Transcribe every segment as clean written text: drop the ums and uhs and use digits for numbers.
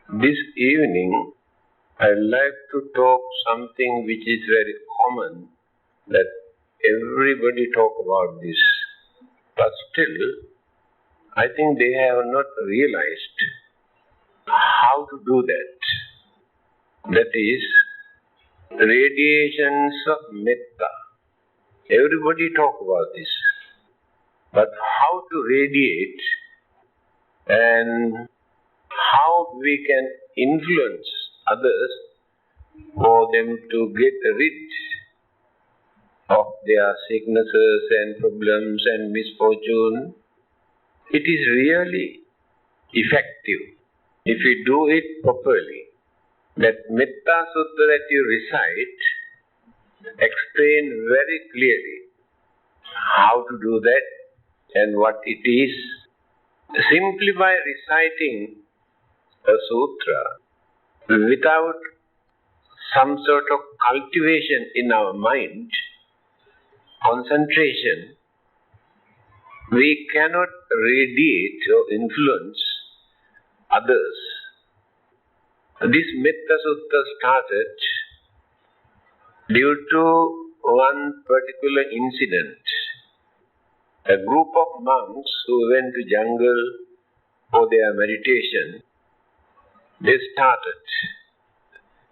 This evening, I'd like to talk something which is very common, that everybody talk about this. But still, I think they have not realized how to do that. That is, radiations of metta. Everybody talk about this. But how to radiate and how we can influence others for them to get rid of their sicknesses and problems and misfortune. It is really effective if we do it properly. That Metta Sutta that you recite explain very clearly how to do that and what it is. Simply by reciting a sutra without some sort of cultivation in our mind, concentration, we cannot radiate or influence others. This Metta Sutta started due to one particular incident. A group of monks who went to jungle for their meditation, they started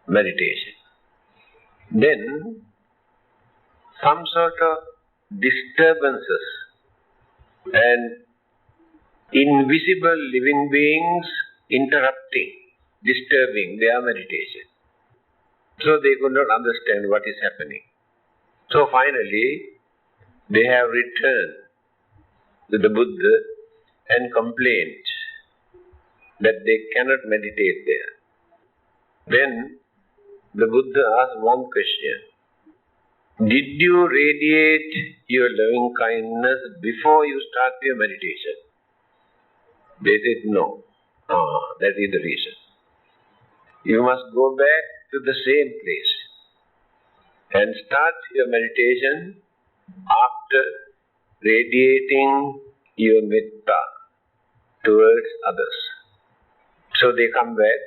meditation. Then some sort of disturbances and invisible living beings interrupting, disturbing their meditation. So they could not understand what is happening. So finally, they have returned to the Buddha and complained that they cannot meditate there. Then the Buddha asked one question. Did you radiate your loving kindness before you start your meditation? They said no. That is the reason. You must go back to the same place and start your meditation after radiating your metta towards others. So they come back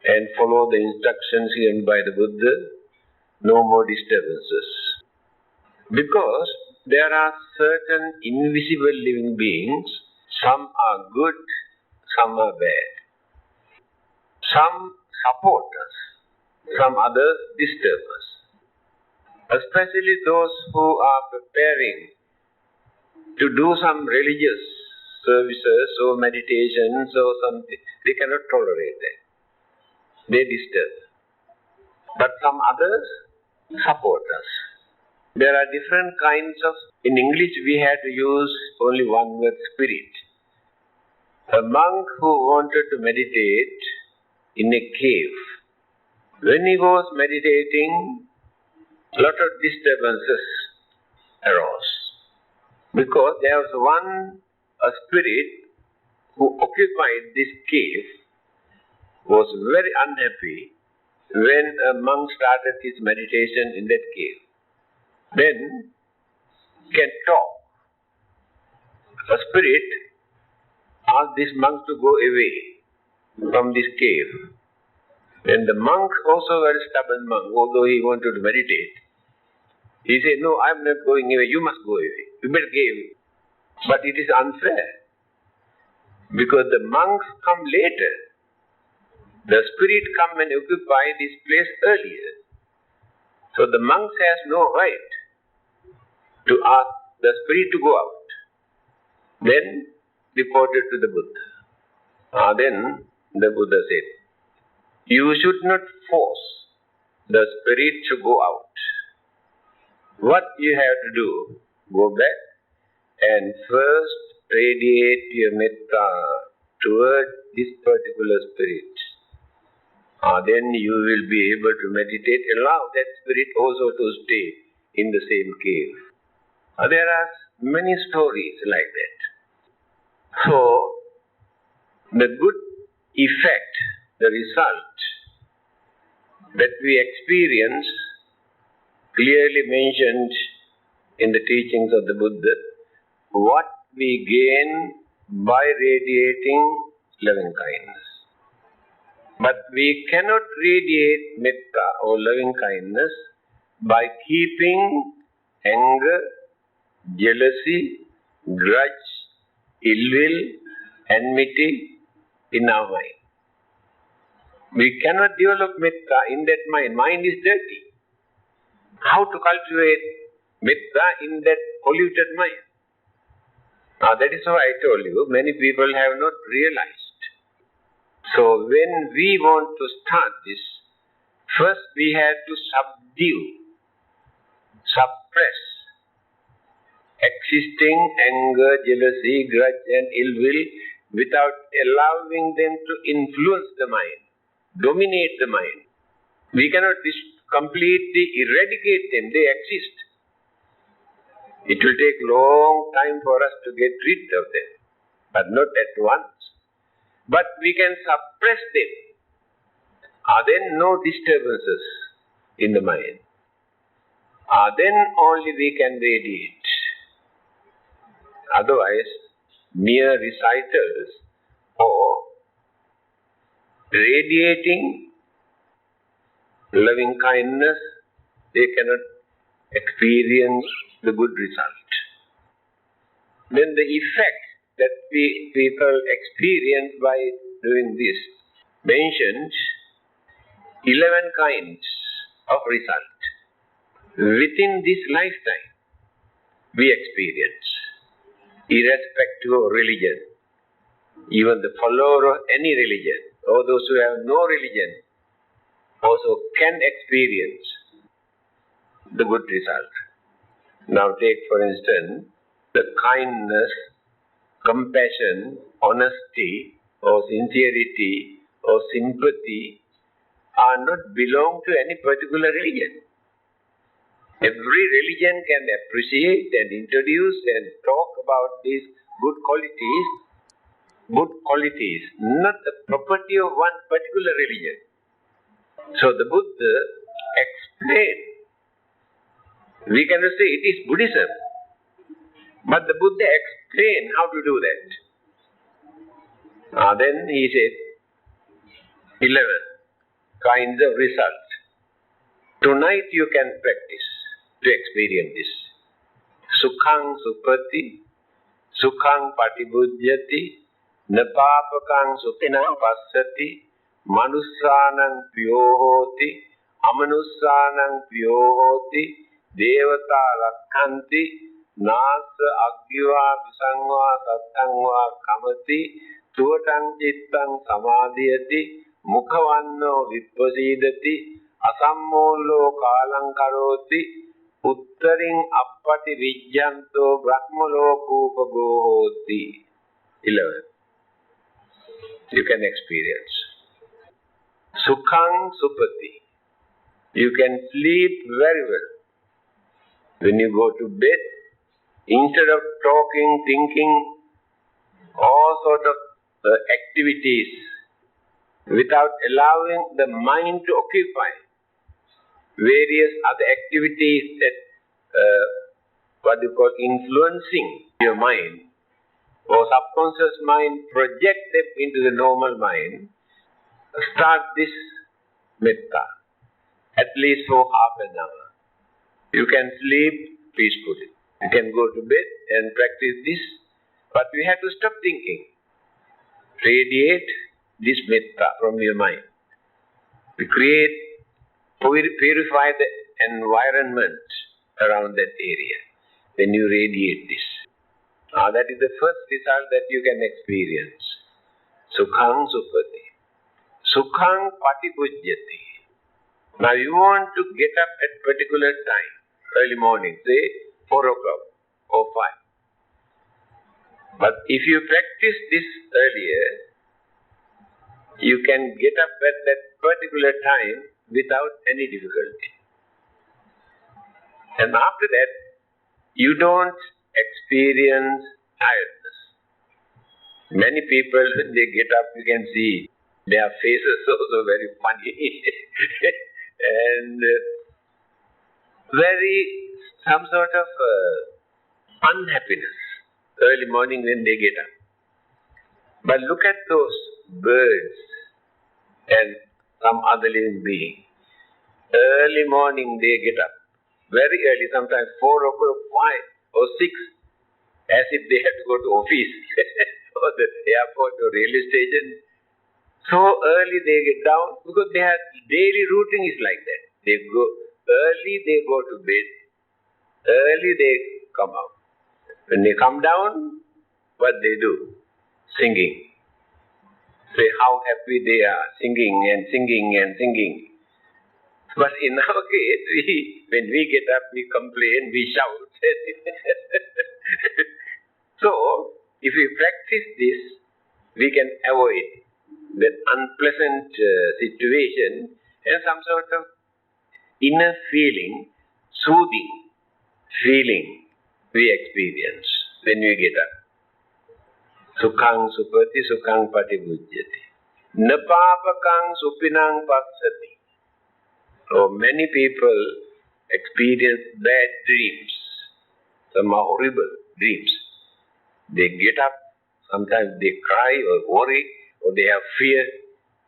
and follow the instructions given by the Buddha. No more disturbances. Because there are certain invisible living beings, some are good, some are bad. Some support us, some others disturb us. Especially those who are preparing to do some religious services or meditations or something, they cannot tolerate that. They disturb. But some others support us. There are different kinds of, in English we had to use only one word, spirit. A monk who wanted to meditate in a cave, when he was meditating, a lot of disturbances arose. Because there was a spirit who occupied this cave, was very unhappy when a monk started his meditation in that cave. Then can talk. A spirit asked this monk to go away from this cave. And the monk, also very stubborn monk, although he wanted to meditate, he said, no, I am not going away, you must go away. You better go away. But it is unfair. Because the monks come later. The spirit come and occupy this place earlier. So the monk has no right to ask the spirit to go out. Then reported to the Buddha. Then the Buddha said, you should not force the spirit to go out. What you have to do, go back and first radiate your metta toward this particular spirit. Then you will be able to meditate. Allow that spirit also to stay in the same cave. There are many stories like that. So, the good effect, the result that we experience, clearly mentioned in the teachings of the Buddha, what we gain by radiating loving kindness. But we cannot radiate metta or loving kindness by keeping anger, jealousy, grudge, ill will, enmity in our mind. We cannot develop metta in that mind. Mind is dirty. How to cultivate metta in that polluted mind? Now that is why I told you, many people have not realized. So when we want to start this, first we have to subdue, suppress existing anger, jealousy, grudge and ill will without allowing them to influence the mind, dominate the mind. We cannot completely eradicate them, they exist. It will take long time for us to get rid of them, but not at once. But we can suppress them. Then no disturbances in the mind. Then only we can radiate. Otherwise, mere recitals or radiating loving kindness, they cannot experience the good result. Then the effect that people experience by doing this mentions 11 kinds of result. Within this lifetime, we experience, irrespective of religion, even the follower of any religion, or those who have no religion, also can experience the good result. Now take for instance, the kindness, compassion, honesty, or sincerity, or sympathy are not belong to any particular religion. Every religion can appreciate and introduce and talk about these good qualities, not the property of one particular religion. So the Buddha explained, we cannot say it is Buddhism, but the Buddha explained how to do that. Then he said, 11 kinds of results. Tonight you can practice to experience this. Sukhang supati, sukhang patibujyati, napapakang sukhinam passati, manussanang piyohoti, amanussanang piyohoti, devata rakhanti, nasa aggiva visangva sattangva kamati, tuvatang cittang samadhiyati, mukhavanno vippasidati, asammollo kalang karoti, uttaring appati vijjanto brahmalokupagohoti. 11. You can experience. Sukhang supati. You can sleep very well. When you go to bed, instead of talking, thinking, all sort of activities, without allowing the mind to occupy various other activities that influencing your mind or subconscious mind, project them into the normal mind, start this metta, at least for half an hour. You can sleep peacefully. You can go to bed and practice this, but we have to stop thinking. Radiate this metta from your mind. We purify the environment around that area when you radiate this. That is the first result that you can experience. Sukhang supati. Sukhang patibujyati. Now you want to get up at particular time, early morning, say 4 o'clock or 5. But if you practice this earlier, you can get up at that particular time without any difficulty. And after that, you don't experience tiredness. Many people, when they get up, you can see their faces also very funny and some sort of unhappiness early morning when they get up. But look at those birds and some other living being. Early morning they get up, very early, sometimes 4 o'clock, 5 or 6, as if they have to go to office or the airport or railway station. So early they get down because their daily routine is like that. They go early, they go to bed, early they come out. When they come down, what they do? Singing. Say how happy they are, singing and singing and singing. But in our case, when we get up, we complain, we shout. So, if we practice this, we can avoid that unpleasant situation and some sort of inner feeling, soothing feeling we experience when we get up. Sukhang supati, sukhang patibujyati. Napapakang supinang paksati. So many people experience bad dreams. Some are horrible dreams. They get up, sometimes they cry or worry or they have fear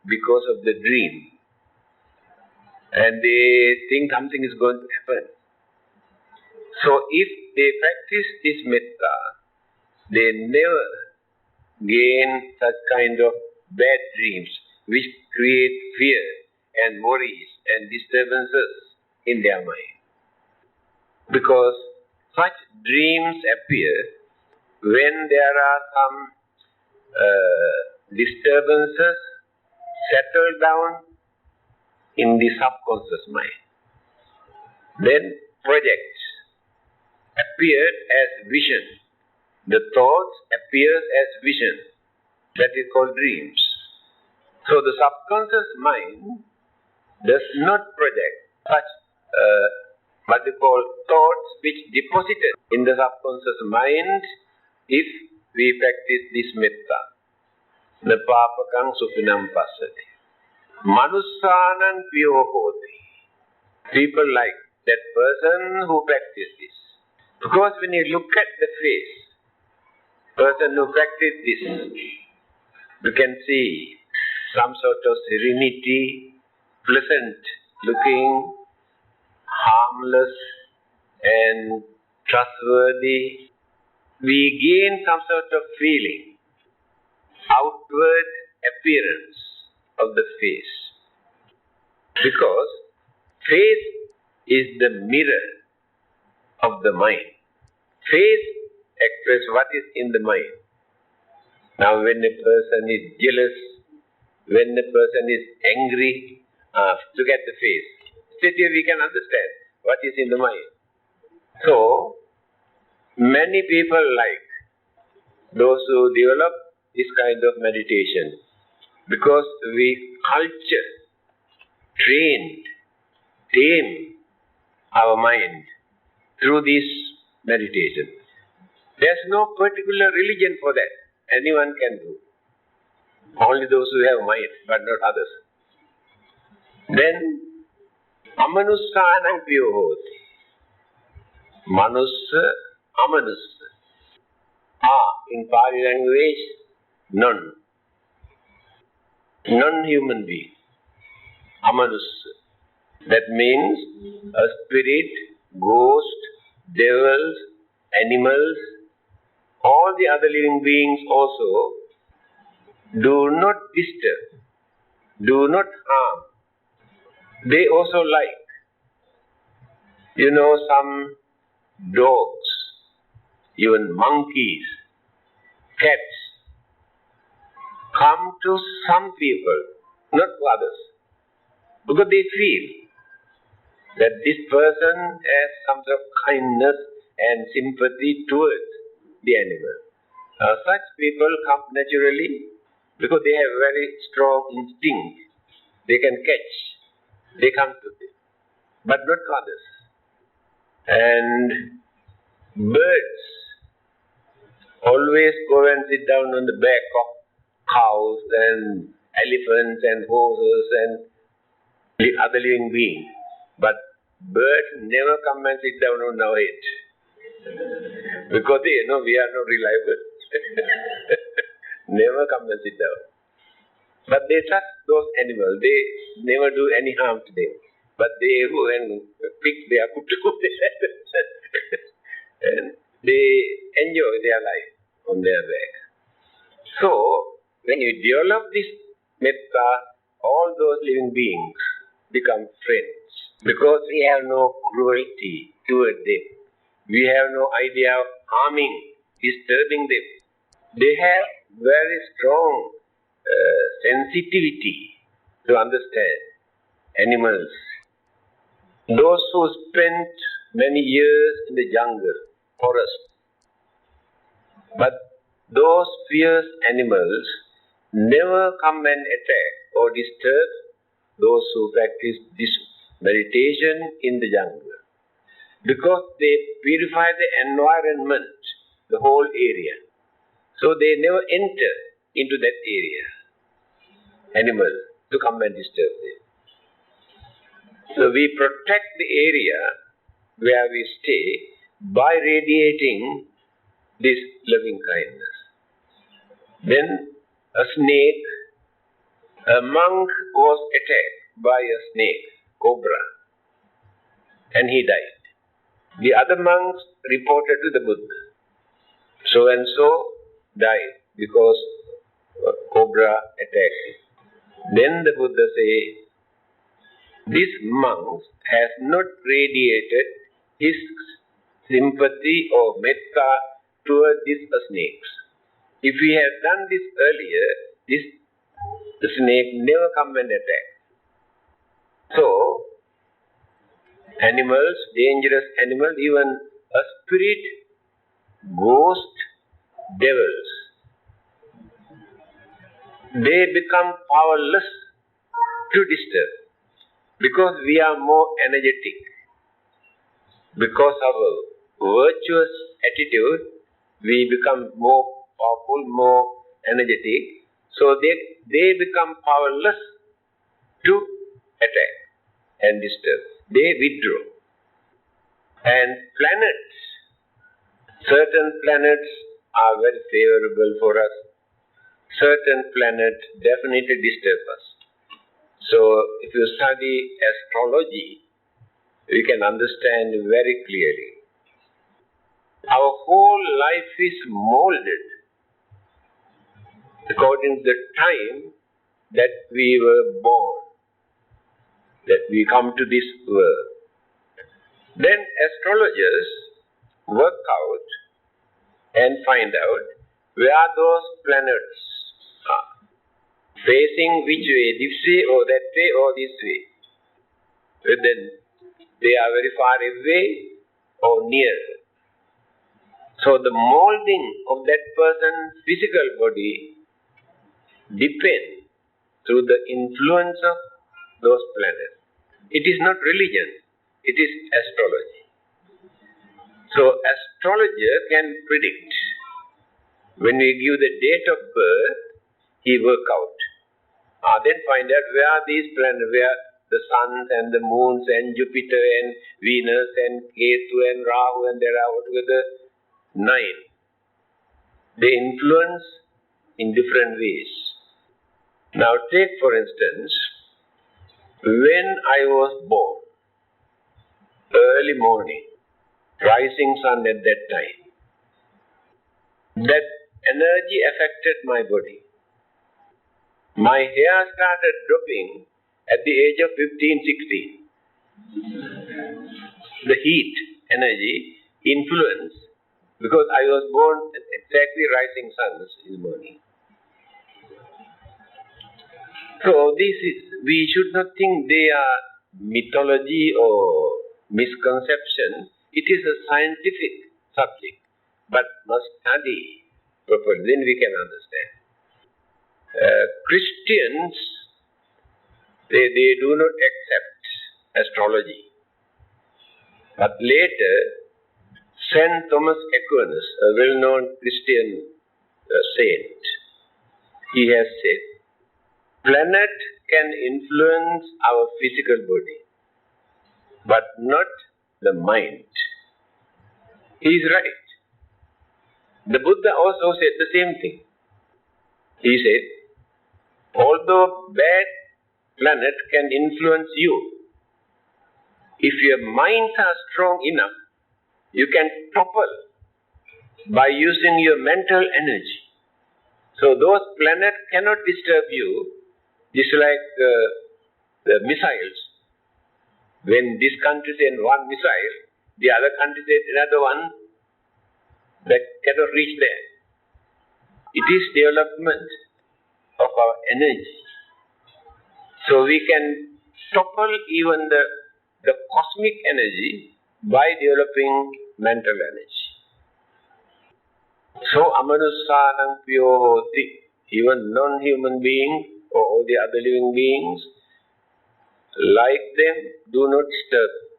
because of the dream. And they think something is going to happen. So if they practice this metta, they never gain such kind of bad dreams which create fear and worries and disturbances in their mind. Because such dreams appear when there are some disturbances settled down in the subconscious mind. Then projects appeared as vision. The thoughts appears as vision. That is called dreams. So the subconscious mind does not project such what they call thoughts which deposited in the subconscious mind if we practice this metta. Napapakang supinam passati. Manussanan piyo hoti. People like that person who practices this. Because when you look at the face, person who practices this, you can see some sort of serenity, pleasant looking, harmless and trustworthy. We gain some sort of feeling, outward appearance of the face. Because face is the mirror of the mind. Face expresses what is in the mind. Now when a person is jealous, when a person is angry, look at the face. Straight away we can understand what is in the mind. So, many people like those who develop this kind of meditation because we culture, tame our mind through this meditation. There's no particular religion for that. Anyone can do. Only those who have mind, but not others. Then, amanussanam piyo hoti. Manussa, amanussa. In Pali language, none. Non-human being. Amanussa. That means a spirit, ghost, devils, animals, all the other living beings also do not disturb, do not harm. They also like. You know, some dogs, even monkeys, cats, come to some people, not to others, because they feel that this person has some sort of kindness and sympathy towards the animal. Such people come naturally because they have very strong instinct. They can catch. They come to them, but not to others. And birds always go and sit down on the back of cows and elephants and horses and other living beings. But birds never come and sit down on our head. Because they know we are not reliable. Never come and sit down. But they trust those animals. They never do any harm to them. But they go and pick their kuttu and they enjoy their life on their back. So, when you develop this metta, all those living beings become friends. Because we have no cruelty toward them. We have no idea of harming, disturbing them. They have very strong sensitivity to understand animals. Those who spent many years in the jungle, forest, but those fierce animals never come and attack or disturb those who practice this meditation in the jungle, because they purify the environment, the whole area. So they never enter into that area, animals, to come and disturb them. So we protect the area where we stay by radiating this loving kindness. Then a snake, a monk was attacked by a snake, cobra, and he died. The other monks reported to the Buddha, so and so died because cobra attacked him. Then the Buddha said, this monk has not radiated his sympathy or metta toward these snakes. If he had done this earlier, the snake never come and attack. So, animals, dangerous animals, even a spirit, ghost, devils, they become powerless to disturb, because we are more energetic. Because of our virtuous attitude, we become more powerful, more energetic. So they become powerless to attack and disturb. They withdraw. And planets, certain planets are very favorable for us. Certain planets definitely disturb us. So if you study astrology, we can understand very clearly. Our whole life is molded according to the time that we were born, that we come to this world. Then astrologers work out and find out where those planets are, facing which way, this way or that way or this way. Then they are very far away or near. So the molding of that person's physical body depends through the influence of those planets. It is not religion, it is astrology. So astrologer can predict. When we give the date of birth, he work out. Then find out where these planets, where the suns and the moons and Jupiter and Venus and Ketu and Rahu, and there are altogether 9. They influence in different ways. Now take for instance, when I was born, early morning, rising sun at that time, that energy affected my body. My hair started dropping at the age of 15, 16. The heat, energy, influence, because I was born at exactly rising sun in the morning. So we should not think they are mythology or misconception. It is a scientific subject, but must study properly, then we can understand. Christians, they do not accept astrology. But later, Saint Thomas Aquinas, a well-known Christian saint, he has said, planet can influence our physical body, but not the mind. He is right. The Buddha also said the same thing. He said, Although bad planet can influence you, if your minds are strong enough, you can topple by using your mental energy. So those planets cannot disturb you, just like the missiles. When this country sends one missile, the other country sends another one that cannot reach there. It is development of our energy. So we can topple even the cosmic energy by developing mental energy. So amanussanam piyoti, even non-human beings or all the other living beings, like them, do not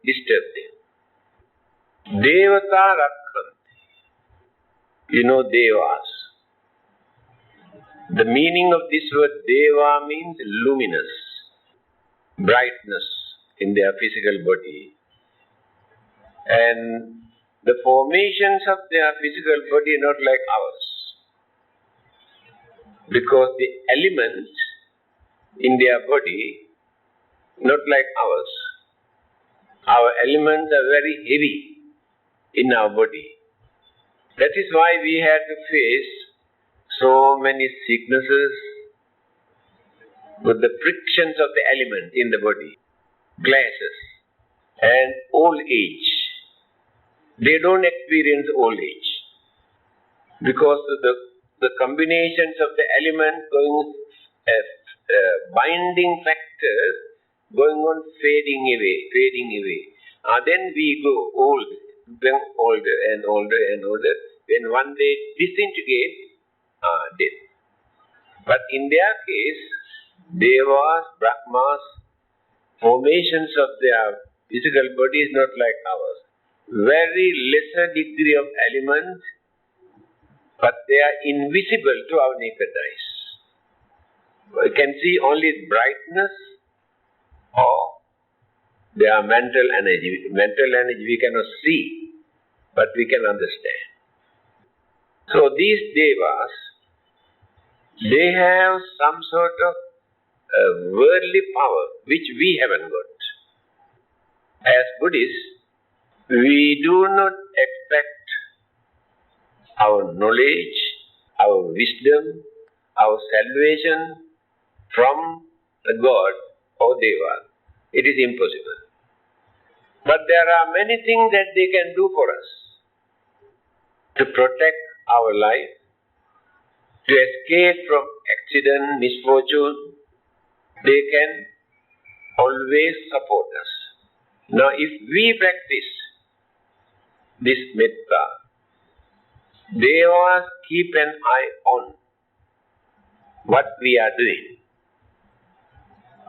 disturb them. Devata rakhanti. You know devas. The meaning of this word deva means luminous, brightness in their physical body. And the formations of their physical body are not like ours. Because the elements in their body not like ours. Our elements are very heavy in our body. That is why we had to face so many sicknesses with the frictions of the element in the body, clashes, and old age. They don't experience old age because the combinations of the elements going as binding factors going on fading away. Then we go old, become older and older and older. When one day disintegrate, death. But in their case, devas, brahmas, formations of their physical body is not like ours. Very lesser degree of elements, but they are invisible to our naked eyes. We can see only brightness or their mental energy. Mental energy we cannot see, but we can understand. So these devas, they have some sort of worldly power which we haven't got. As Buddhists, we do not expect our knowledge, our wisdom, our salvation from the God or Deva. It is impossible. But there are many things that they can do for us to protect our life, to escape from accident, misfortune. They can always support us. Now if we practice this metta, devas keep an eye on what we are doing.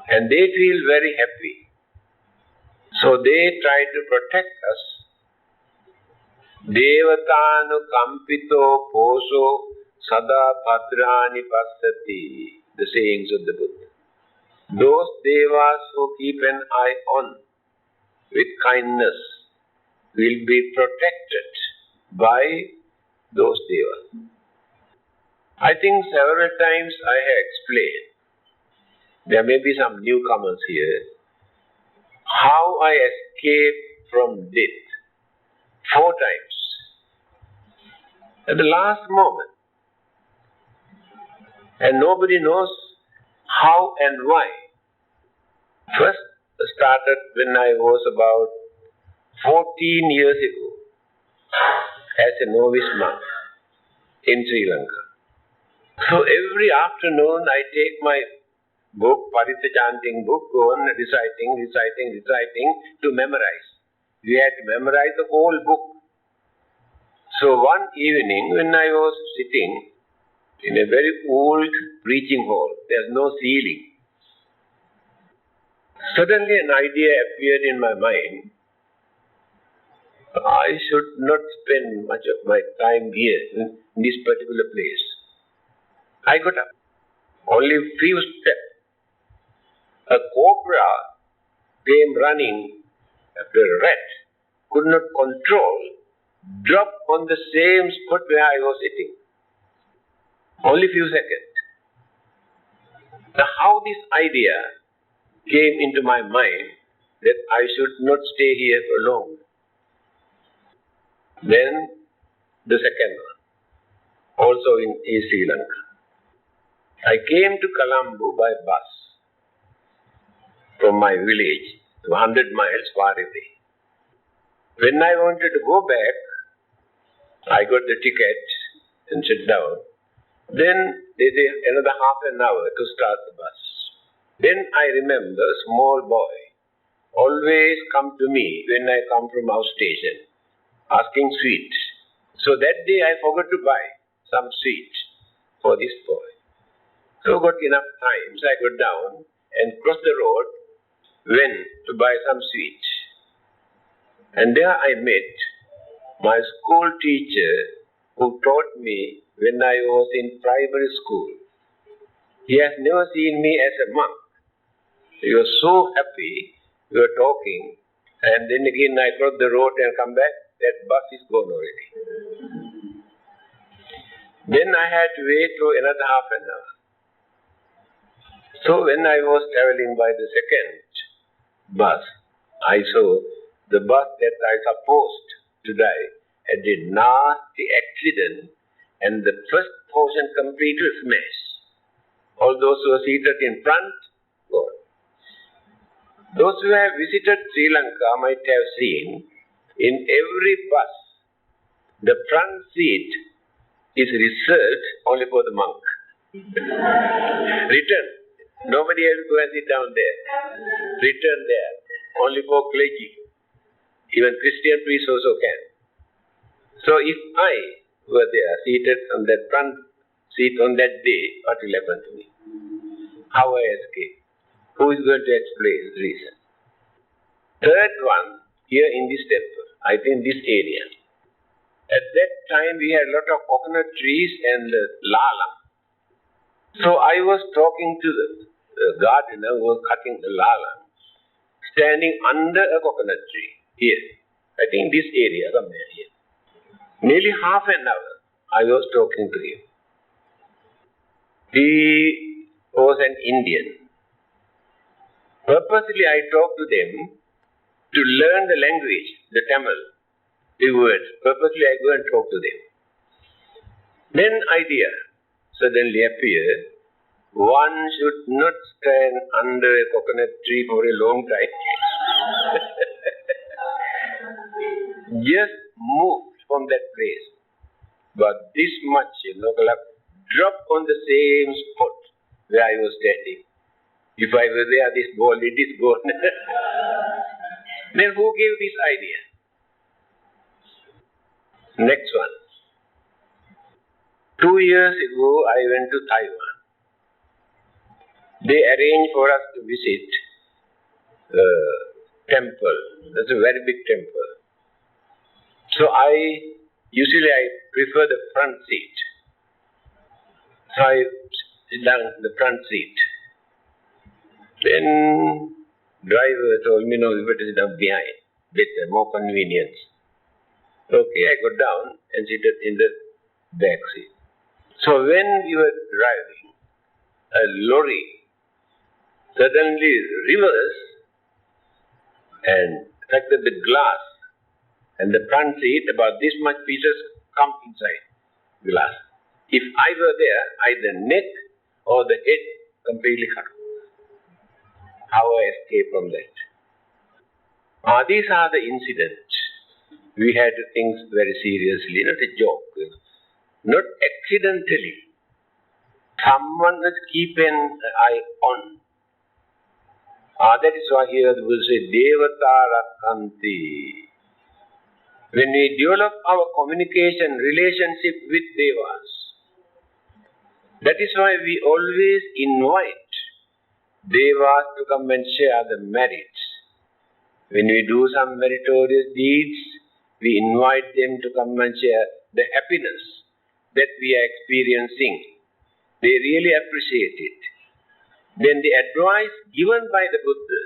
And they feel very happy. So they try to protect us. Devatanu kampito poso sada bhadrani passati, the sayings of the Buddha. Those devas who keep an eye on with kindness will be protected by those devas. I think several times I have explained, there may be some newcomers here, how I escaped from death 4 times. At the last moment. And nobody knows how and why. First started when I was about 14 years ago as a novice monk in Sri Lanka. So every afternoon I take my book, Paritha chanting book, go on reciting to memorize. We had to memorize the whole book. So one evening when I was sitting in a very old preaching hall, there's no ceiling. Suddenly an idea appeared in my mind. I should not spend much of my time here in this particular place. I got up. Only a few steps. A cobra came running after a rat, could not control, dropped on the same spot where I was sitting. Only few seconds. how this idea came into my mind that I should not stay here for long. Then the second one, also in East Sri Lanka. I came to Colombo by bus from my village, 100 miles far away. When I wanted to go back, I got the ticket and sat down. Then they say another half an hour to start the bus. Then I remember a small boy always come to me when I come from our station, asking sweets. So that day I forgot to buy some sweets for this boy. So got enough time, so I got down and crossed the road, went to buy some sweets. And there I met my school teacher who taught me when I was in primary school. He has never seen me as a monk. He was so happy, we were talking, and then again I crossed the road and come back, that bus is gone already. Then I had to wait for another half an hour. So when I was travelling by the second bus, I saw the bus that I supposed to die had a nasty accident and the first portion completely smashed. All those who were seated in front, gone. Those who have visited Sri Lanka might have seen, in every bus, the front seat is reserved only for the monk. Return. Nobody else go and sit down there. Return there. Only for clergy. Even Christian priests also can. So if I were there, seated on that front seat on that day, what will happen to me? How I escape? Who is going to explain the reason? Third one, here in this temple, I think this area. At that time we had a lot of coconut trees and lalang. So I was talking to the gardener who was cutting the lalang, standing under a coconut tree, here. I think this area, somewhere here. Nearly half an hour I was talking to him. He was an Indian. Purposely I talked to them to learn the language, the Tamil, the words. Purposely I go and talk to them. Then idea suddenly appeared. One should not stand under a coconut tree for a long time. Just moved from that place. But this much, dropped on the same spot where I was standing. If I were there, this ball, it is gone. Then who gave this idea? Next one. 2 years ago, I went to Taiwan. They arranged for us to visit a temple. That's a very big temple. So usually I prefer the front seat. So I sit down in the front seat. Then driver told me, no, you better sit down behind. Better, more convenience. Okay, I got down and seated in the back seat. So when we were driving, a lorry suddenly reversed and affected the glass and the front seat, about this much pieces come inside glass. If I were there, either neck or the head completely cut off. How I escaped from that? These are the incidents. We had to think very seriously, not a joke. Not accidentally. Someone must keep an eye on. That is why here the Buddha says, Devata Rakkanti. When we develop our communication, relationship with devas, that is why we always invite devas to come and share the merits. When we do some meritorious deeds, we invite them to come and share the happiness that we are experiencing. They really appreciate it. Then the advice given by the Buddha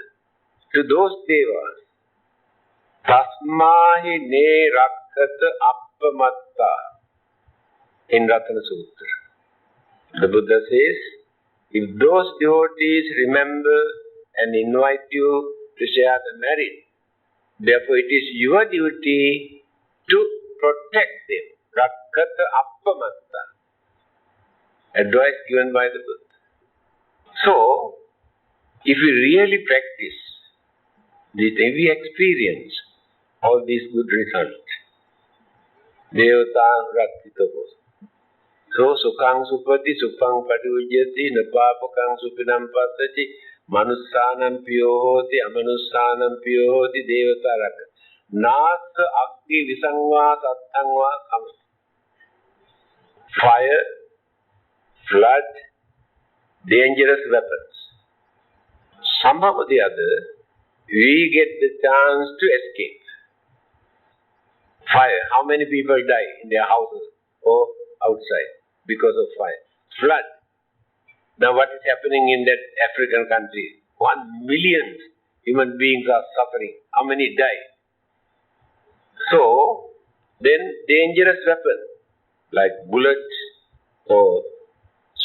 to those devas, Tasmahi ne rakkata appamatta, in Ratana Sutra. The Buddha says, if those devotees remember and invite you to share the merit, therefore it is your duty to protect them. Rakkata appamatta. Advice given by the Buddha. So, if we really practice this, we experience all these good results. Devata rakkita. So, sukhang supati, sukhang padujyati, napapakang supinam patati, manussanam piyohoti, amanussanam piyohoti, devata rakkata. Nasa akti visangva sattangva kamati. Fire, flood, dangerous weapons. Somehow or the other, we get the chance to escape. Fire, how many people die in their houses or outside because of fire? Flood. Now what is happening in that African country? 1 million human beings are suffering. How many die? So, then dangerous weapon like bullet or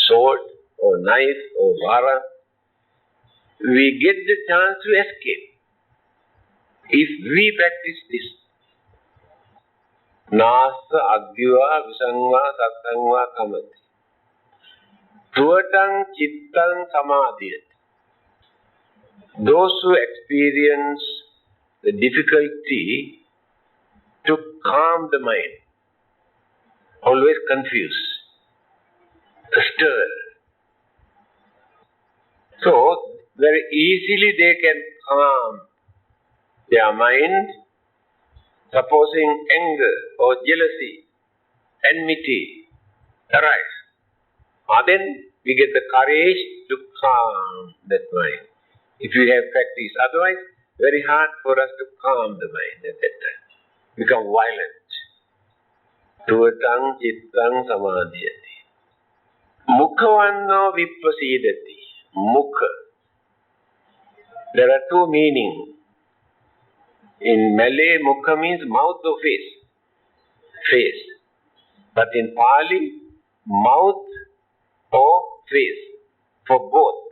sword or knife or vara, we get the chance to escape if we practice this. Nasa aggiva visangva sattangva kamati. Tuvatang chittang samadhiyati. Those who experience the difficulty to calm the mind, always confused, stirred. So, very easily they can calm their mind. Supposing anger or jealousy, enmity arise, then we get the courage to calm that mind. If we have practice, otherwise very hard for us to calm the mind at that time. Become violent. Tuvatang chittang samadhiyati. Mukhavanno vippasidati. Mukha. There are two meanings. In Malay, mukha means mouth or face. Face. But in Pali, mouth or face. For both,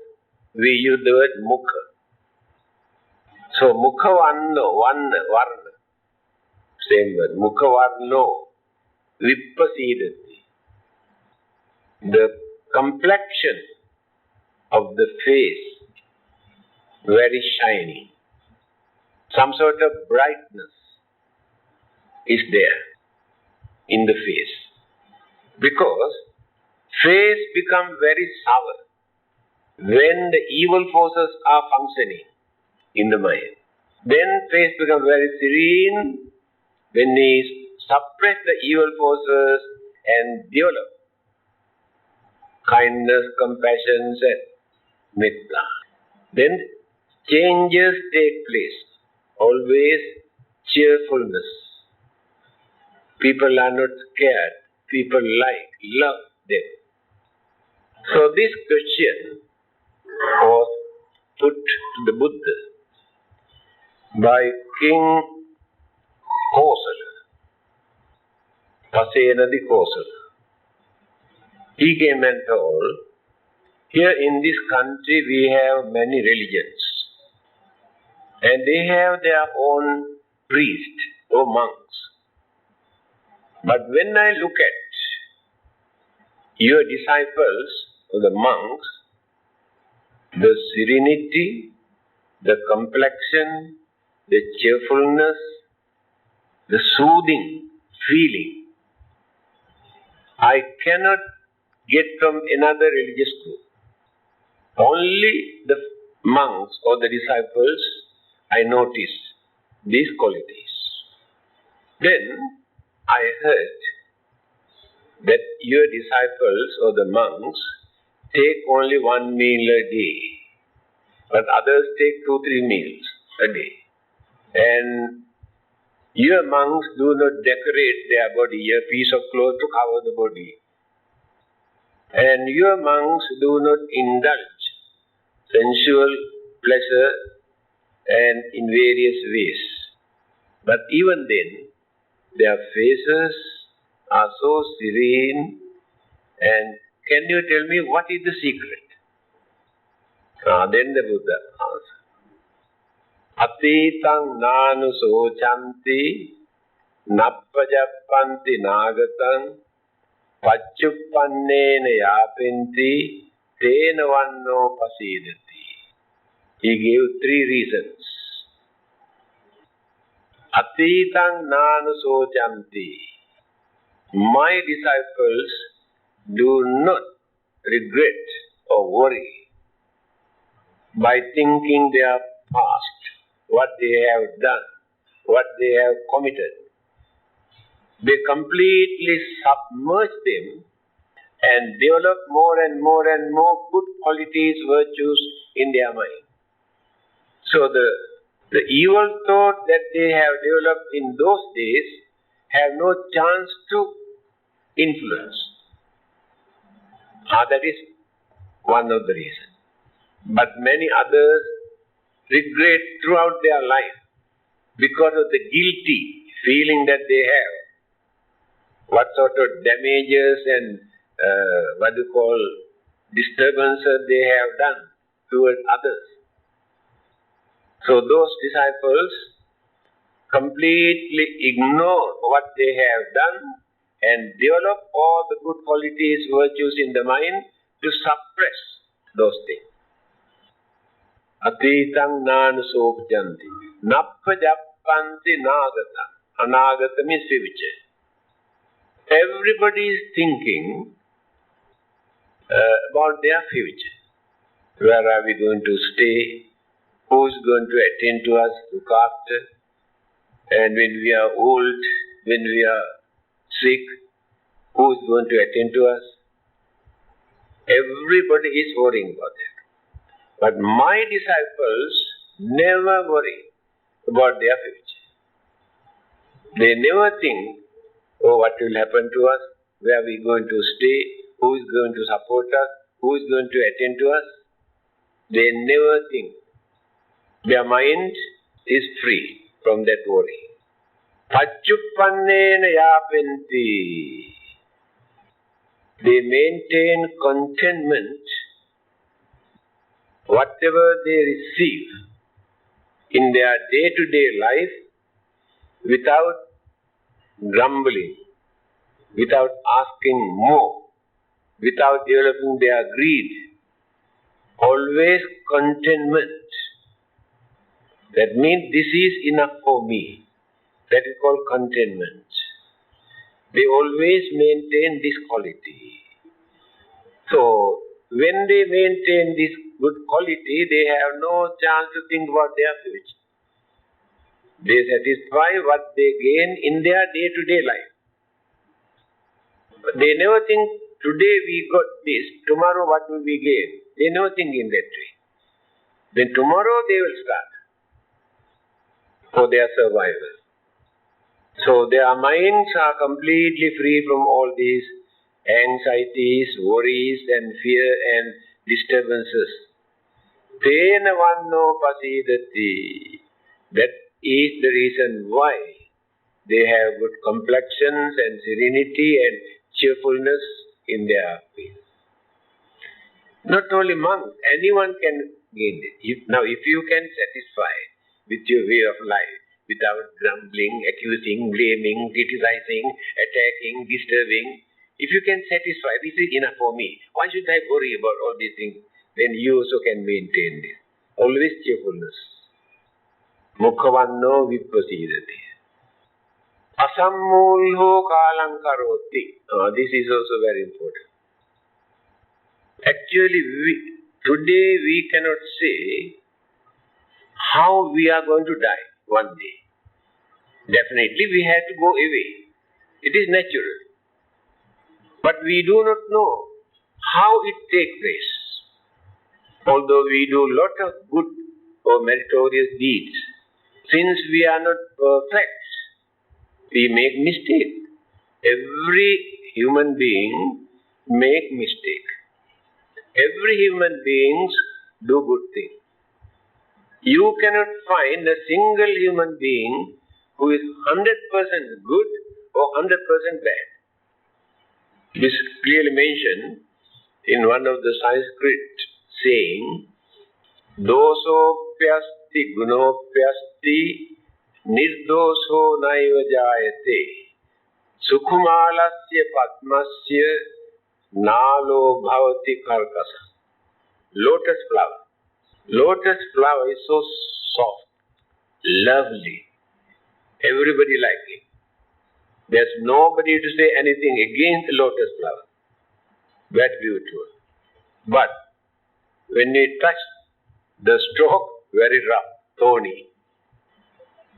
we use the word mukha. So, mukhavanno, varna. Same word. Mukhavarno, vippasidati. The complexion of the face, very shiny. Some sort of brightness is there in the face. Because face becomes very sour when the evil forces are functioning in the mind. Then face becomes very serene when we suppress the evil forces and develop kindness, compassion, and metta. Then changes take place. Always cheerfulness. People are not scared. People love them. So this question was put to the Buddha by King Kosala, Pasenadi Kosala. He came and told, here in this country we have many religions. And they have their own priests or monks. But when I look at your disciples or the monks, the serenity, the complexion, the cheerfulness, the soothing feeling, I cannot get from another religious group. Only the monks or the disciples I notice these qualities. Then I heard that your disciples or the monks take only 1 meal a day, but others take 2-3 meals a day. And your monks do not decorate their body, a piece of cloth to cover the body. And your monks do not indulge sensual pleasure and in various ways. But even then, their faces are so serene. And can you tell me what is the secret? Then the Buddha answered. Atitang nanu sochanti nappajappanti nagatang pacchuppannena yapinti tena vanno pasidati. He gave 3 reasons. Atitang nanu sochanti. My disciples do not regret or worry by thinking their past, what they have done, what they have committed. They completely submerge them and develop more and more and more good qualities, virtues in their mind. So the evil thought that they have developed in those days have no chance to influence. That is one of the reasons. But many others regret throughout their life because of the guilty feeling that they have. What sort of damages and disturbances they have done towards others. So those disciples completely ignore what they have done and develop all the good qualities, virtues in the mind to suppress those things. Atitang nanu sopjanti nappajappanti nagata. Anagata means future. Everybody is thinking about their future. Where are we going to stay? Who is going to attend to us, look after? And when we are old, when we are sick, who is going to attend to us? Everybody is worrying about that. But my disciples never worry about their future. They never think, what will happen to us? Where are we going to stay? Who is going to support us? Who is going to attend to us? They never think. Their mind is free from that worry. Pacchuppannena yapinti. They maintain contentment whatever they receive in their day-to-day life without grumbling, without asking more, without developing their greed. Always contentment. That means this is enough for me. That is called contentment. They always maintain this quality. So, when they maintain this good quality, they have no chance to think about their future. They satisfy what they gain in their day-to-day life. But they never think, today we got this, tomorrow what will we gain? They never think in that way. Then tomorrow they will start for their survival. So their minds are completely free from all these anxieties, worries and fear and disturbances. Tena vanno pasidati. That is the reason why they have good complexions and serenity and cheerfulness in their face. Not only monks, anyone can gain it. If you can satisfy with your way of life, without grumbling, accusing, blaming, criticizing, attacking, disturbing, if you can satisfy, this is enough for me. Why should I worry about all these things? Then you also can maintain this. Always cheerfulness. Mukhavanno vipasidati. Asammulho kalang karoti. This is also very important. Actually, today we cannot say how we are going to die one day. Definitely we have to go away. It is natural. But we do not know how it takes place. Although we do lot of good or meritorious deeds, since we are not perfect, we make mistake. Every human being make mistake. Every human beings do good thing. You cannot find a single human being who is 100% good or 100% bad. This is clearly mentioned in one of the Sanskrit saying, Dosopyasti gunopyasti nirdosho naiva jayate sukhumalasya padmasya nalo bhavati karkasa. Lotus flower. Lotus flower is so soft, lovely. Everybody likes it. There's nobody to say anything against the lotus flower. Very beautiful. But when you touch the stalk, very rough, thorny.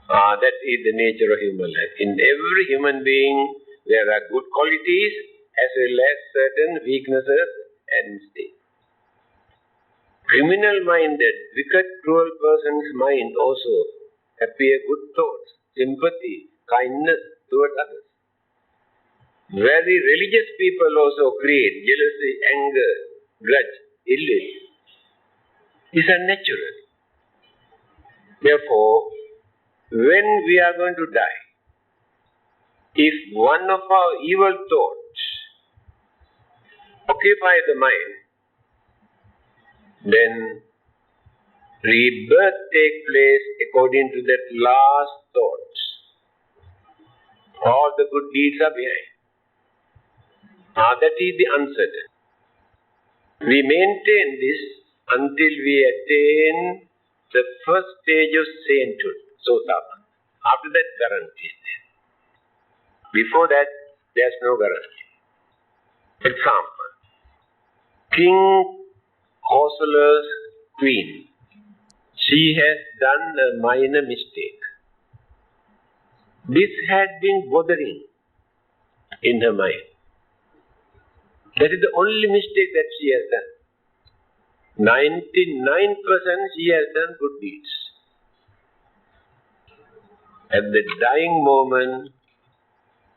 That is the nature of human life. In every human being, there are good qualities as well as certain weaknesses and mistakes. Criminal-minded, wicked, cruel person's mind also appear good thoughts, sympathy, kindness toward others. Very religious people also create jealousy, anger, grudge, ill will. These are natural. Therefore, when we are going to die, if one of our evil thoughts occupy the mind, then rebirth takes place according to that last thoughts. All the good deeds are behind. That is the uncertain. We maintain this until we attain the first stage of sainthood, Sotapan. After that, guarantee is there. Before that, there is no guarantee. Example: King Kosala's queen. She has done a minor mistake. This had been bothering in her mind. That is the only mistake that she has done. 99% she has done good deeds. At the dying moment,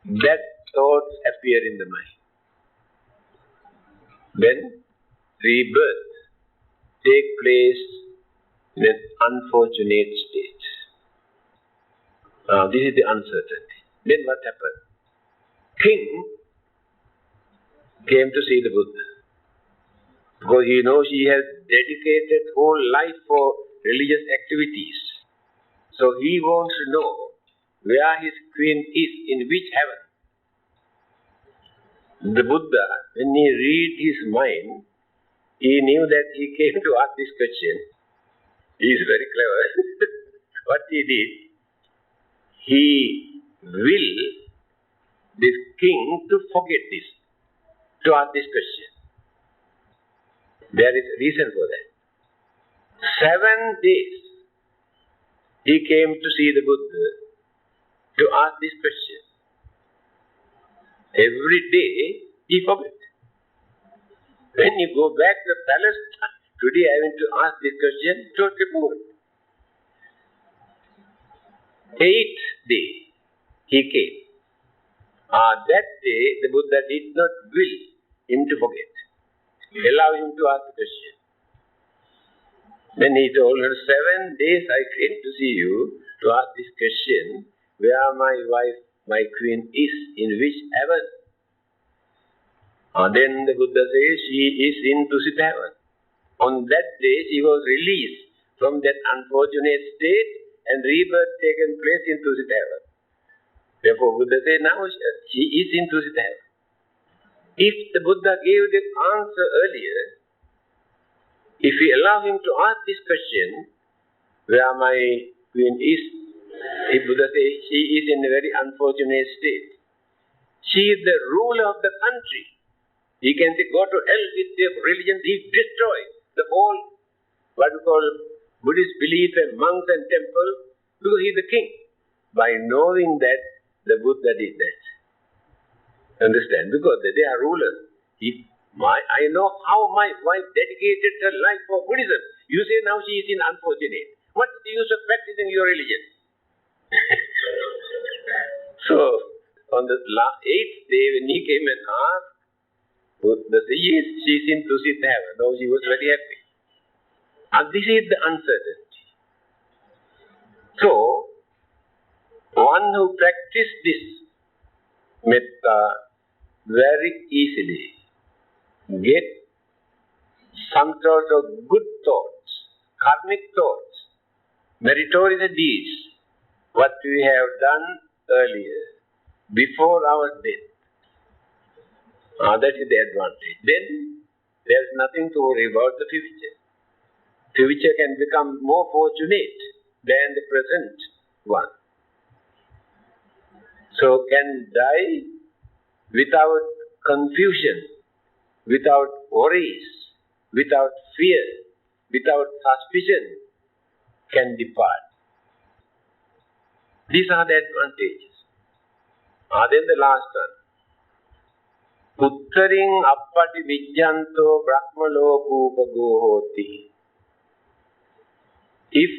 that thoughts appear in the mind. Then rebirth takes place in an unfortunate state. This is the uncertainty. Then what happened? King came to see the Buddha, because he knows he has dedicated whole life for religious activities. So he wants to know where his queen is, in which heaven. The Buddha, when he read his mind, he knew that he came to ask this question. He is very clever. What he did, he willed this king to forget this, to ask this question. There is a reason for that. 7 days he came to see the Buddha to ask this question. Every day he forget. When you go back to the palace, today I want to ask this question, don't report. 8th day he came. That day the Buddha did not will him to forget. Allow him to ask the question. Then he told her, 7 days I came to see you to ask this question, where my wife, my queen is, in which heaven? Then the Buddha says, she is in Tusita heaven. On that day she was released from that unfortunate state and rebirth taken place in Tusita heaven. Therefore Buddha says, now she is in Tusita heaven. If the Buddha gave the answer earlier, if we allow him to ask this question, where my queen is, if Buddha says she is in a very unfortunate state, she is the ruler of the country. He can say, go to hell with their religion, he destroys the whole, what we call Buddhist belief and monks and temple, because he is the king. By knowing that, the Buddha did that. Understand? Because they are rulers. I know how my wife dedicated her life for Buddhism. You say now she is unfortunate. What is the use of practicing your religion? So, on the 8th day when he came and asked, Buddha said, yes, she is in Tusita heaven. Now she was very happy. And this is the uncertainty. So, one who practices this metta very easily get some sort of good thoughts karmic thoughts, meritorious deeds, what we have done earlier, before our death. That is the advantage. Then there is nothing to worry about the future. Future can become more fortunate than the present one. So can die without confusion, without worries, without fear, without suspicion, can depart. These are the advantages. Then the last one. Puttaring appati vijjanto brahmalokupago hoti. If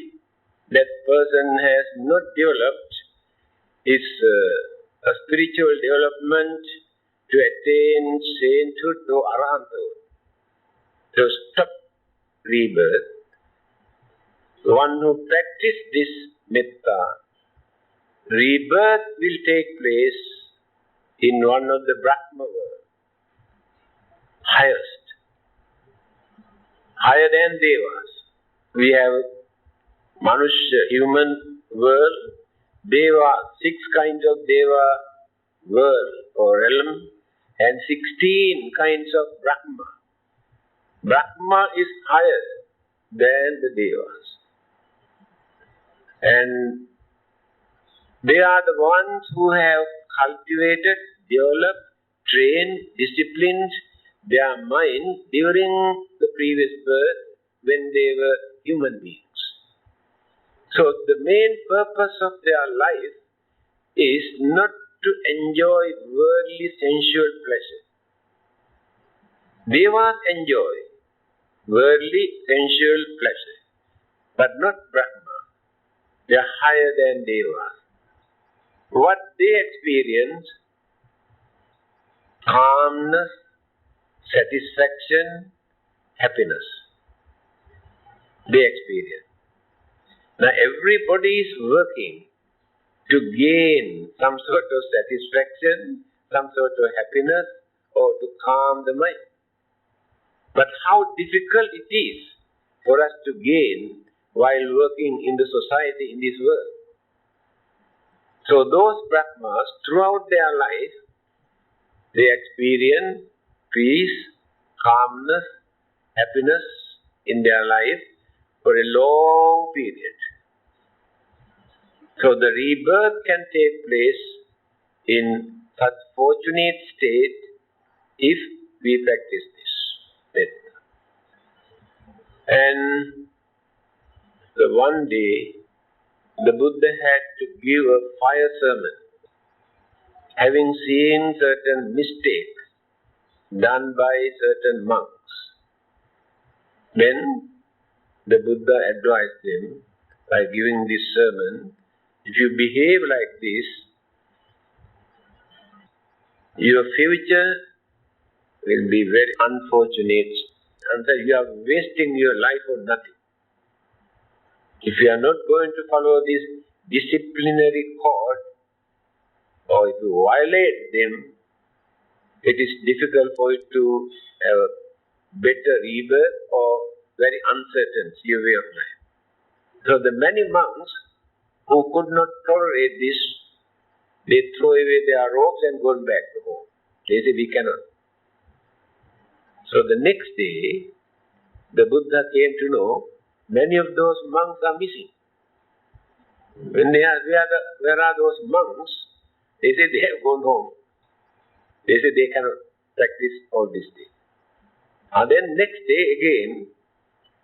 that person has not developed his spiritual development to attain sainthood or arahanthood, to stop rebirth, the one who practices this metta, rebirth will take place in one of the Brahma world, highest, higher than devas. We have Manushya, human world, deva, 6 kinds of deva world or realm, and 16 kinds of Brahma. Brahma is higher than the devas. And they are the ones who have cultivated, developed, trained, disciplined their mind during the previous birth when they were human beings. So the main purpose of their life is not to enjoy worldly sensual pleasure. Devas enjoy worldly sensual pleasure, but not Brahma. They are higher than devas. What they experience, calmness, satisfaction, happiness, they experience. Now everybody is working to gain some sort of satisfaction, some sort of happiness, or to calm the mind. But how difficult it is for us to gain while working in the society, in this world. So those Brahmas, throughout their life, they experience peace, calmness, happiness in their life for a long period. So the rebirth can take place in such fortunate state if we practice this metta. And one day, the Buddha had to give a fire sermon, having seen certain mistakes done by certain monks. Then the Buddha advised them by giving this sermon, if you behave like this, your future will be very unfortunate, and that you are wasting your life for nothing. If you are not going to follow this disciplinary code, or if you violate them, it is difficult for you to have a better rebirth or very uncertain your way of life. So the many monks who could not tolerate this, they throw away their robes and go back to home. They say, we cannot. So the next day, the Buddha came to know many of those monks are missing. When they asked, where are those monks? They say they have gone home. They say they cannot practice all this day. And then next day again,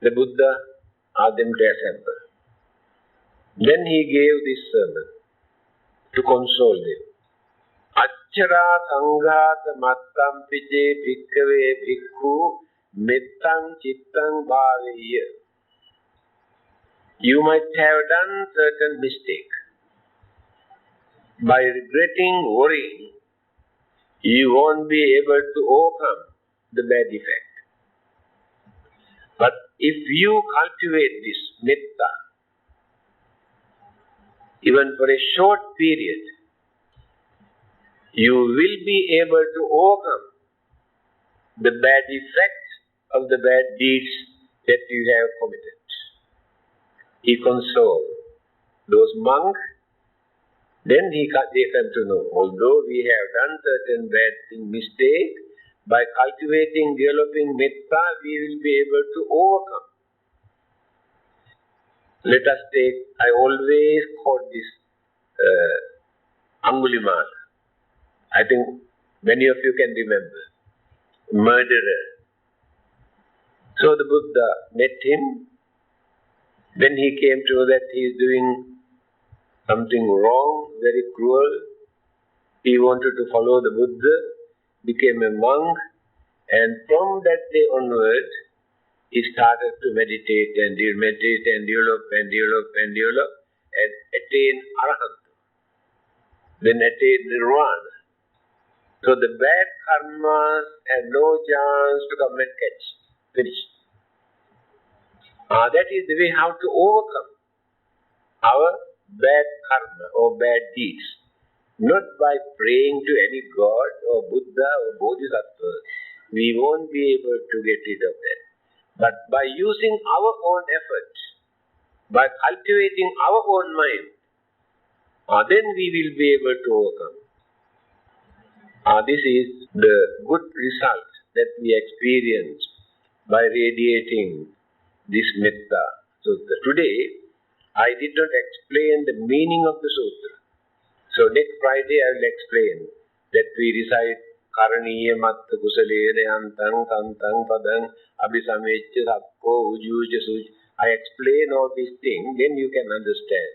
the Buddha asked them to assemble. Then he gave this sermon to console them. Achara sanghata mattam pije bhikkave bhikkhu mettam chittam bhaveya. You might have done certain mistake. By regretting, worrying, you won't be able to overcome the bad effect. But if you cultivate this metta, even for a short period, you will be able to overcome the bad effects of the bad deeds that you have committed. he consoled those monks. Then they come to know, although we have done certain bad mistake, by cultivating, developing metta, we will be able to overcome. Let us take, I always quote this Angulimala. I think many of you can remember. Murderer. So the Buddha met him. When he came to know that he is doing something wrong, very cruel, he wanted to follow the Buddha, became a monk, and from that day onward, he started to meditate and develop and attain arahant, then attain nirvana. So the bad karmas have no chance to come and catch, finish. That is the way how to overcome our bad karma or bad deeds. Not by praying to any god or Buddha or Bodhisattva. We won't be able to get rid of that. But by using our own effort, by cultivating our own mind, then we will be able to overcome. This is the good result that we experience by radiating this Metta Sutta. Today, I did not explain the meaning of the Sutra. So next Friday I will explain that we recite Karaõãyametta Sutta padang abhisamecca sakko ujuja suj. I explain all these things, then you can understand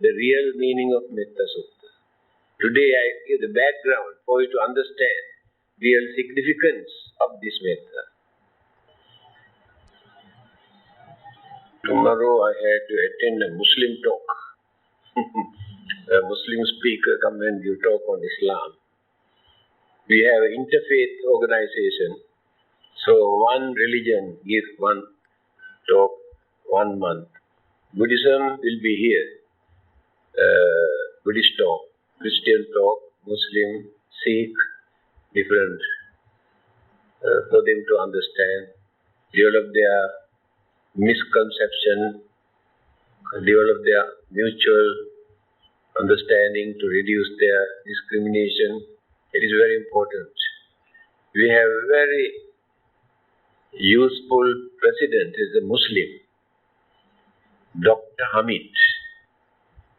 the real meaning of Metta Sutta. Today I give the background for you to understand real significance of this Metta. Tomorrow I had to attend a Muslim talk. A Muslim speaker come and give talk on Islam. We have an Interfaith organization. So one religion gives one talk 1 month. Buddhism will be here. Buddhist talk, Christian talk, Muslim, Sikh, different for them to understand, develop their misconception, develop their mutual understanding to reduce their discrimination. It is very important. We have a very useful president, is a Muslim, Dr. Hamid.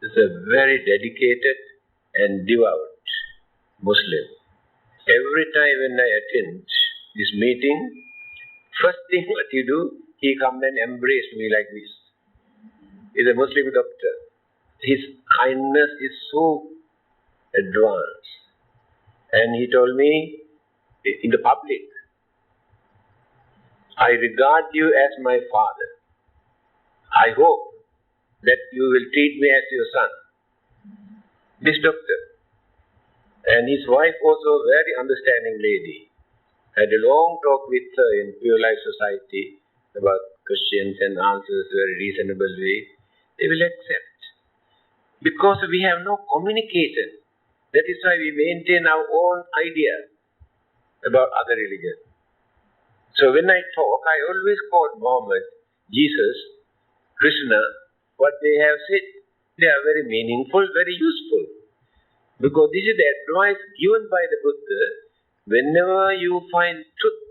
Is a very dedicated and devout Muslim. Every time when I attend this meeting, first thing what he do, he come and embrace me like this. He is a Muslim doctor. His kindness is so advanced. And he told me in the public, I regard you as my father. I hope that you will treat me as your son. This doctor. And his wife also a very understanding lady. Had a long talk with her in Pure Life Society about questions and answers very reasonable way. They will accept. Because we have no communication. That is why we maintain our own idea about other religions. So when I talk, I always quote Muhammad, Jesus, Krishna, what they have said. They are very meaningful, very useful. Because this is the advice given by the Buddha. Whenever you find truth,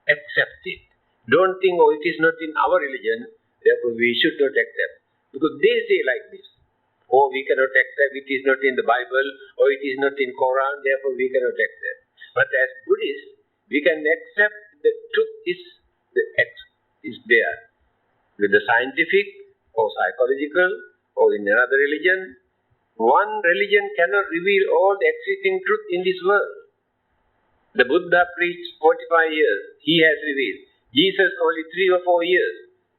accept it. Don't think, oh, it is not in our religion, therefore we should not accept. Because they say like this. Oh, we cannot accept, it is not in the Bible, or it is not in Quran, therefore we cannot accept. But as Buddhists, we can accept the truth is there. With the scientific, or psychological, or in another religion, one religion cannot reveal all the existing truth in this world. The Buddha preached 45 years, he has revealed. Jesus only 3 or 4 years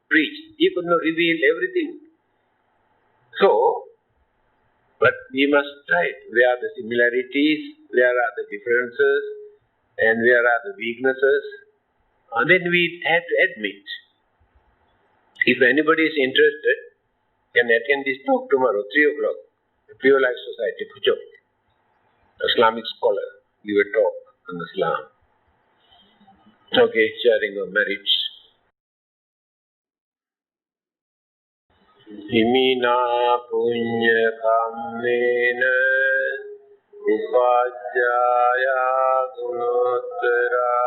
preached, he could not reveal everything. So, but we must try it. Where are the similarities, where are the differences, and where are the weaknesses? And then we have to admit. If anybody is interested, can attend this talk tomorrow, 3 o'clock. The Pure Life Society, Puchok. Islamic scholar, give a talk on Islam. Okay, sharing of marriage. Imina punya kammena upajjaya gunottara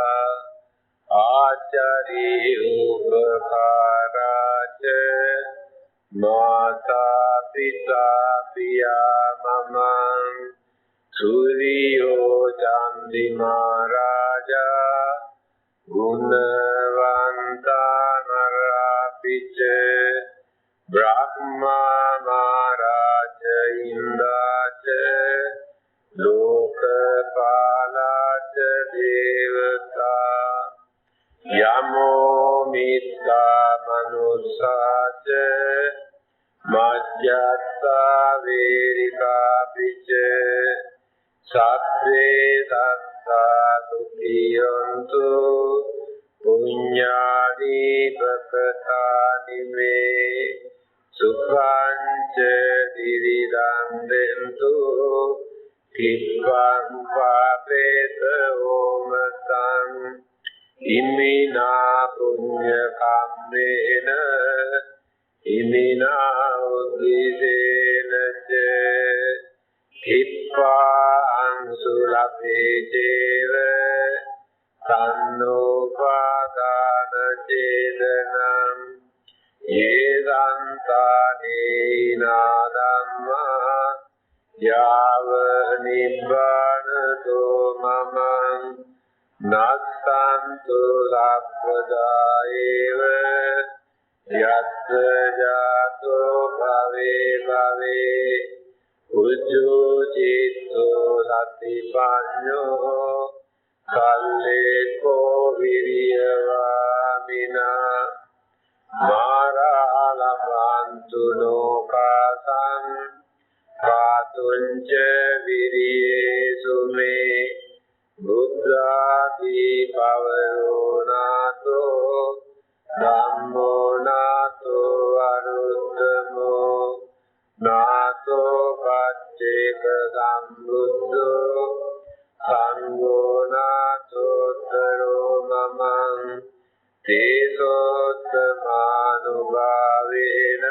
acari upakaraca mata pita piya mamang suriyo candima raja gunavanta narapica brahma maraja indaca lokapalaca devata yamo mitta manussaca majjata verika pica sabbe satta sukhiyantu punyani bhakatani me sukhanca diridandentu kippang papeta omatan imina punya kammena imina uddisena ca kippa ansulape ceva tanno padana cedanam yedantane nadamma yava nibbanato mamam nattantu sappada eva yatta jato bhave bhave ujjo citto satipanyo kalleko viriyavamina maralabantu nokasam patunca viriyesu me buddhati pavaro nato dhammo nato aruttamo nato pacceka sambuddho sangho nato taro mamam tesottamanuභාවේන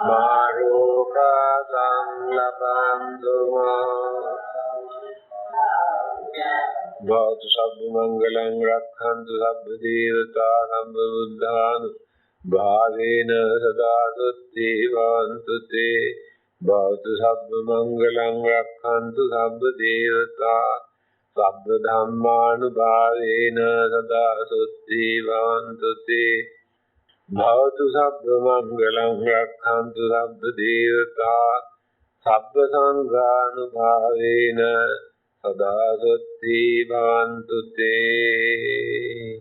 මාරෝකා සංලබන්තුමා භවතු සබ්බ මංගලං රක්ඛන්තු සබ්බ දේවතා සම්බ බුද්ධානු භාවේන සදා සුත්ති වන්තු තේ භවතු සබ්බ මංගලං රක්ඛන්තු සබ්බ දේවතා සබ්බ ධම්මානුභාවේන සදා සුත්ති වන්තු තේ භවතු සබ්බ මංගලං රක්ඛන්තු සබ්බ දේවතා සබ්බ සංඝානුභාවේන සදා සුත්ති වන්තු තේ